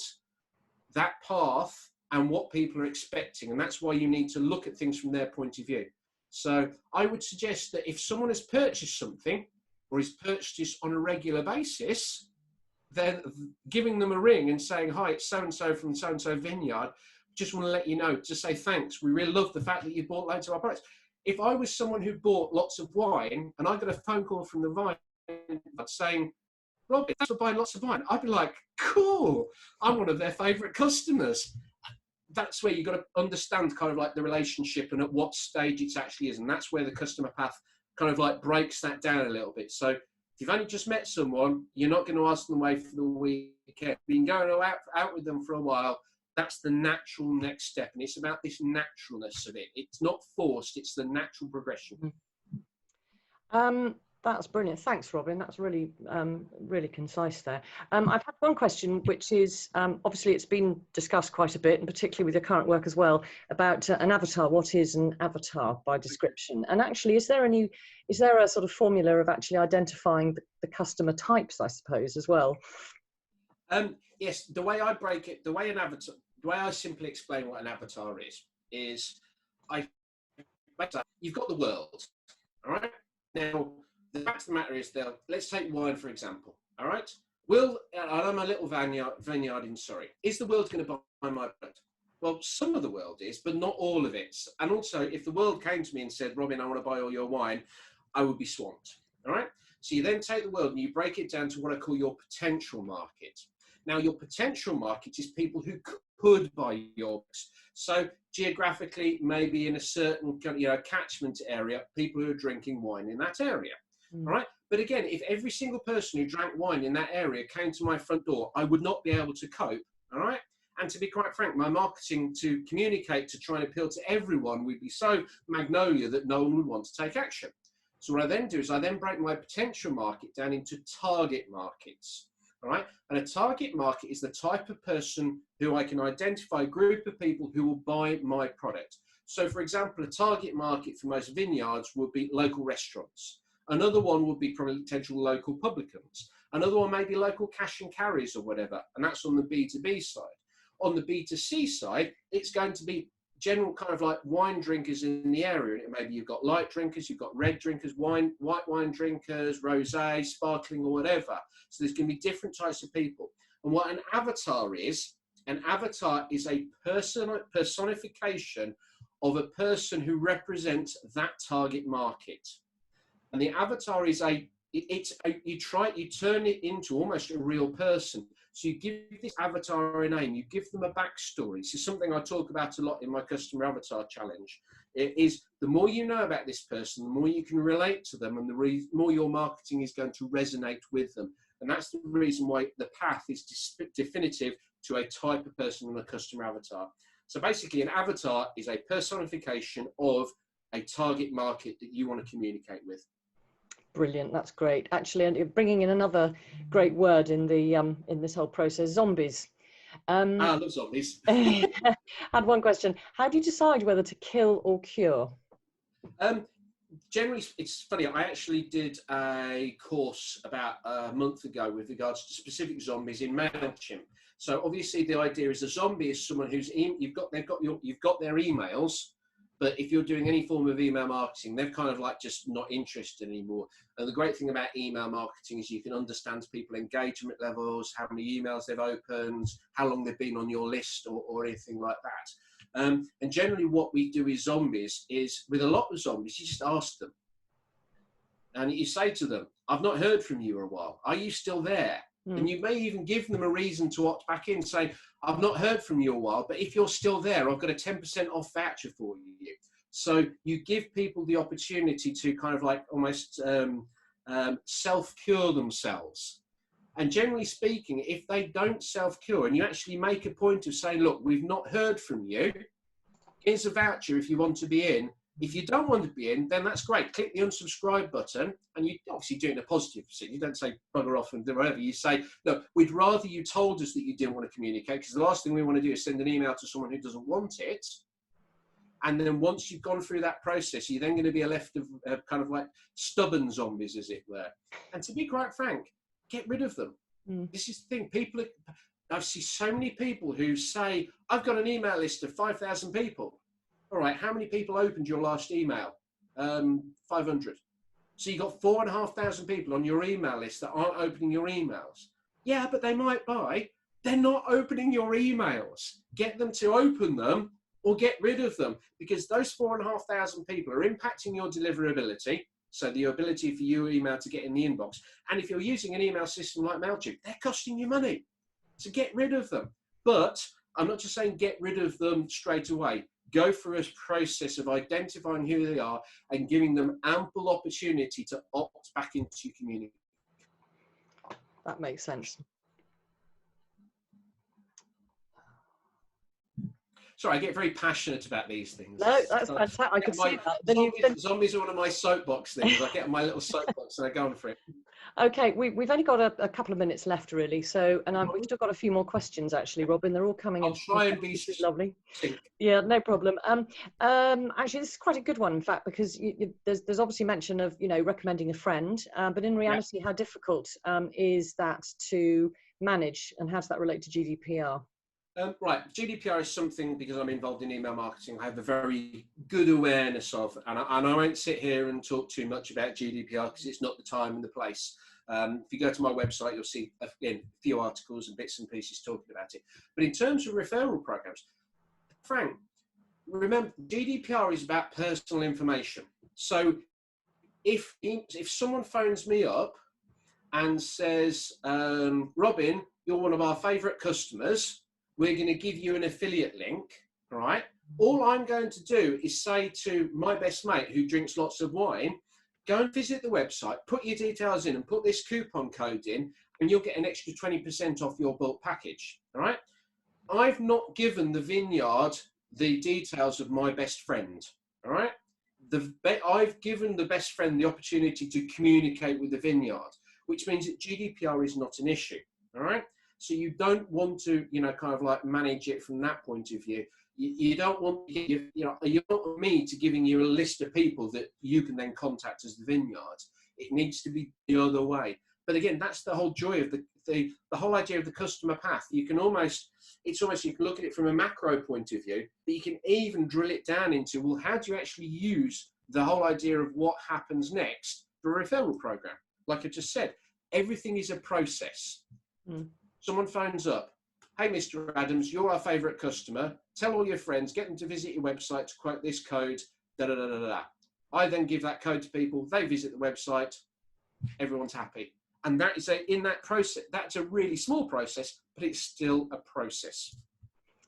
that path and what people are expecting. And that's why you need to look at things from their point of view. So I would suggest that if someone has purchased something, or is purchased on a regular basis, then giving them a ring and saying, hi, it's so-and-so from so-and-so vineyard, just want to let you know, to say thanks. We really love the fact that you bought loads of our products. If I was someone who bought lots of wine and I got a phone call from the vine saying, Rob, thanks for buying lots of wine, I'd be like, cool, I'm one of their favourite customers. That's where you've got to understand kind of like the relationship and at what stage it actually is. And that's where the customer path kind of like breaks that down a little bit. So if you've only just met someone, you're not going to ask them away for the weekend. You've been going out with them for a while. That's the natural next step. And it's about this naturalness of it. It's not forced. It's the natural progression. That's brilliant. Thanks, Robin. That's really, really concise there. I've had one question, which is, obviously it's been discussed quite a bit, and particularly with your current work as well, about an avatar. What is an avatar by description? And actually, is there a sort of formula of actually identifying the customer types, I suppose, as well? Yes, the way I break it, the way I simply explain what an avatar is you've got the world, all right? Now, the fact of the matter is, let's take wine, for example, all right? I'm a little vineyard in Surrey. Is the world going to buy my product? Well, some of the world is, but not all of it. And also, if the world came to me and said, Robin, I want to buy all your wine, I would be swamped, all right? So you then take the world and you break it down to what I call your potential market. Now, your potential market is people who could buy your books. So geographically, maybe in a certain catchment area, people who are drinking wine in that area. All right. But again, if every single person who drank wine in that area came to my front door, I would not be able to cope. All right. And to be quite frank, my marketing to communicate, to try and appeal to everyone would be so magnolia that no one would want to take action. So what I then do is I then break my potential market down into target markets. All right. And a target market is the type of person who I can identify, a group of people who will buy my product. So, for example, a target market for most vineyards would be local restaurants. Another one would be probably potential local publicans. Another one may be local cash and carries or whatever. And that's on the B2B side. On the B2C side, it's going to be general kind of like wine drinkers in the area. Maybe you've got light drinkers, you've got red drinkers, white wine drinkers, rosé, sparkling or whatever. So there's going to be different types of people. And what an avatar is a personification of a person who represents that target market. And the avatar is you turn it into almost a real person. So you give this avatar a name, you give them a backstory. This is something I talk about a lot in my customer avatar challenge. It is the more you know about this person, the more you can relate to them and the more your marketing is going to resonate with them. And that's the reason why the path is definitive to a type of person and a customer avatar. So basically an avatar is a personification of a target market that you want to communicate with. Brilliant, that's great. Actually, and bringing in another great word in the in this whole process, zombies. I love zombies. Had one question. How do you decide whether to kill or cure? Generally, it's funny. I actually did a course about a month ago with regards to specific zombies in MailChimp. So obviously, the idea is a zombie is someone who's you've got their emails. But if you're doing any form of email marketing, they're kind of like just not interested anymore. And the great thing about email marketing is you can understand people's engagement levels, how many emails they've opened, how long they've been on your list or anything like that. And generally what we do with zombies is, with a lot of zombies, you just ask them. And you say to them, I've not heard from you in a while. Are you still there? And you may even give them a reason to opt back in, saying, I've not heard from you a while, but if you're still there, I've got a 10% off voucher for you. So you give people the opportunity to kind of like almost self-cure themselves. And generally speaking, if they don't self-cure and you actually make a point of saying, look, we've not heard from you, here's a voucher if you want to be in. If you don't want to be in, then that's great. Click the unsubscribe button, and you obviously do it in a positive sense. You don't say bugger off and do whatever. You say, look, we'd rather you told us that you didn't want to communicate, because the last thing we want to do is send an email to someone who doesn't want it. And then once you've gone through that process, you're then going to be left of kind of like stubborn zombies, as it were. And to be quite frank, get rid of them. This is the thing. I see so many people who say, I've got an email list of 5,000 people. All right, how many people opened your last email? 500. So you've got 4,500 people on your email list that aren't opening your emails. Yeah, but they might buy. They're not opening your emails. Get them to open them or get rid of them, because those 4,500 people are impacting your deliverability. So the ability for your email to get in the inbox. And if you're using an email system like MailChimp, they're costing you money. So get rid of them. But I'm not just saying get rid of them straight away. Go through a process of identifying who they are and giving them ample opportunity to opt back into community. That makes sense. Sorry, I get very passionate about these things. No, that's fantastic. I could see that. Zombies are one of my soapbox things. I get on my little soapbox and I go on for it. Okay, we've only got a couple of minutes left, really. So, and we've still got a few more questions, actually, Robin. They're all coming in. I'll try and be lovely. Yeah, no problem. Actually, this is quite a good one, in fact, because there's obviously mention of, you know, recommending a friend, but in reality, how difficult is that to manage, and how does that relate to GDPR? Right, GDPR is something, because I'm involved in email marketing, I have a very good awareness of, and I won't sit here and talk too much about GDPR because it's not the time and the place. If you go to my website, you'll see, again, a few articles and bits and pieces talking about it. But in terms of referral programs, Frank, remember, GDPR is about personal information. So if someone phones me up and says, Robin, you're one of our favourite customers, we're going to give you an affiliate link, right? All I'm going to do is say to my best mate who drinks lots of wine, go and visit the website, put your details in and put this coupon code in, and you'll get an extra 20% off your bulk package, all right? I've not given the vineyard the details of my best friend, all right? I've given the best friend the opportunity to communicate with the vineyard, which means that GDPR is not an issue, all right? So you don't want to, you know, kind of like manage it from that point of view. You don't want, you don't want me to giving you a list of people that you can then contact as the vineyard. It needs to be the other way. But again, that's the whole joy of the whole idea of the customer path. You can almost, you can look at it from a macro point of view, but you can even drill it down into, well, how do you actually use the whole idea of what happens next for a referral program? Like I just said, everything is a process. Someone phones up, hey, Mr. Adams, you're our favourite customer. Tell all your friends, get them to visit your website to quote this code, da-da-da-da-da. I then give that code to people. They visit the website. Everyone's happy. And that is in that process, that's a really small process, but it's still a process.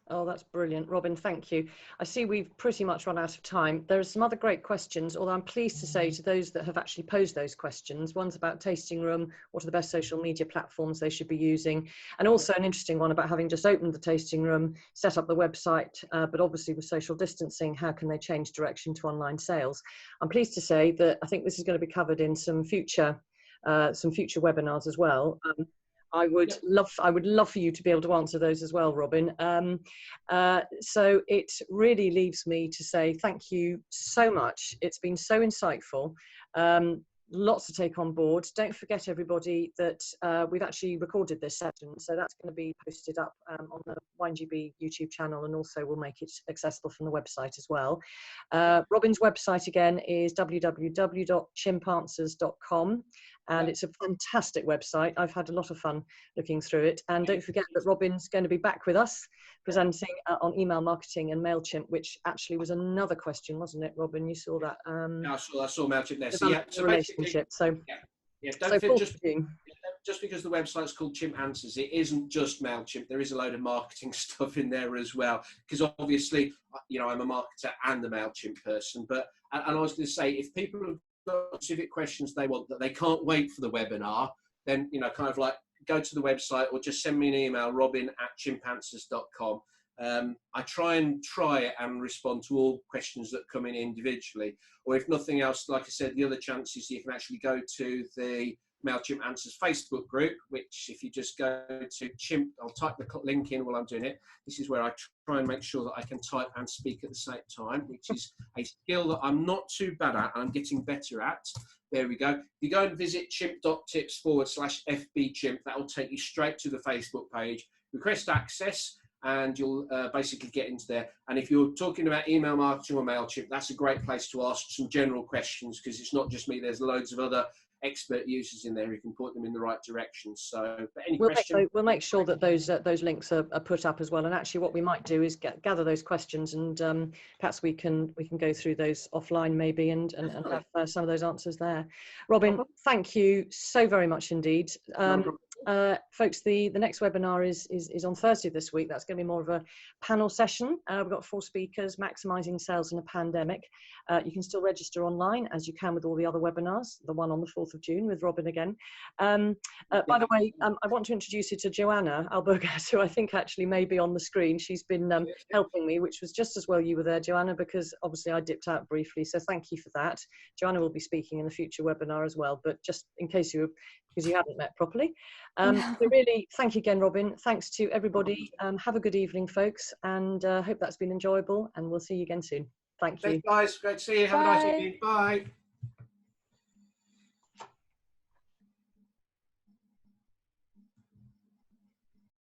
Oh, that's brilliant. Robin, thank you. I see we've pretty much run out of time. There are some other great questions, although I'm pleased to say to those that have actually posed those questions, one's about tasting room, what are the best social media platforms they should be using, and also an interesting one about having just opened the tasting room, set up the website, but obviously with social distancing, how can they change direction to online sales? I'm pleased to say that I think this is going to be covered in some future webinars as well. I would love for you to be able to answer those as well, Robin. So it really leaves me to say thank you so much. It's been so insightful. Lots to take on board. Don't forget, everybody, that we've actually recorded this session, so that's going to be posted up on the WineGB YouTube channel, and also we'll make it accessible from the website as well. Robin's website again is www.chimpanswers.com, and it's a fantastic website. I've had a lot of fun looking through it. And don't forget that Robin's going to be back with us presenting on email marketing and MailChimp, which actually was another question, wasn't it, Robin? You saw that. I saw MailChimp there. So, relationship. So, don't just because the website's called Chimpanswers, it isn't just MailChimp. There is a load of marketing stuff in there as well, because obviously, you know, I'm a marketer and a MailChimp person. But, and I was going to say, if people have got specific questions they want that they can't wait for the webinar, then, you know, kind of like go to the website or just send me an email, robin@chimpanswers.com. I try and respond to all questions that come in individually, or if nothing else, like I said, the other chance is you can actually go to the MailChimp Answers Facebook group, which if you just go to Chimp, I'll type the link in while I'm doing it. This is where I try and make sure that I can type and speak at the same time, which is a skill that I'm not too bad at and I'm getting better at. There we go. If you go and visit chimp.tips/FBChimp, that will take you straight to the Facebook page. Request access, and you'll basically get into there. And if you're talking about email marketing or MailChimp, that's a great place to ask some general questions, because it's not just me, there's loads of other expert users in there who can point them in the right direction. So, but any question? We'll make sure that those links are put up as well. And actually what we might do is gather those questions, and perhaps we can go through those offline maybe, and have some of those answers there. Robin, thank you so very much indeed. Folks, the next webinar is on Thursday this week. That's going to be more of a panel session. We've got 4 speakers, maximising sales in a pandemic. You can still register online, as you can with all the other webinars, the one on the 4th of June with Robin again. By the way, I want to introduce you to Joanna Albergas, who I think actually may be on the screen. She's been helping me, which was just as well you were there, Joanna, because obviously I dipped out briefly. So thank you for that. Joanna will be speaking in a future webinar as well, but just in case because you haven't met properly. So really, thank you again, Robin. Thanks to everybody. Have a good evening, folks, and hope that's been enjoyable, and we'll see you again soon. Thank you. Thanks, guys. Great to see you. Have a nice evening. Bye.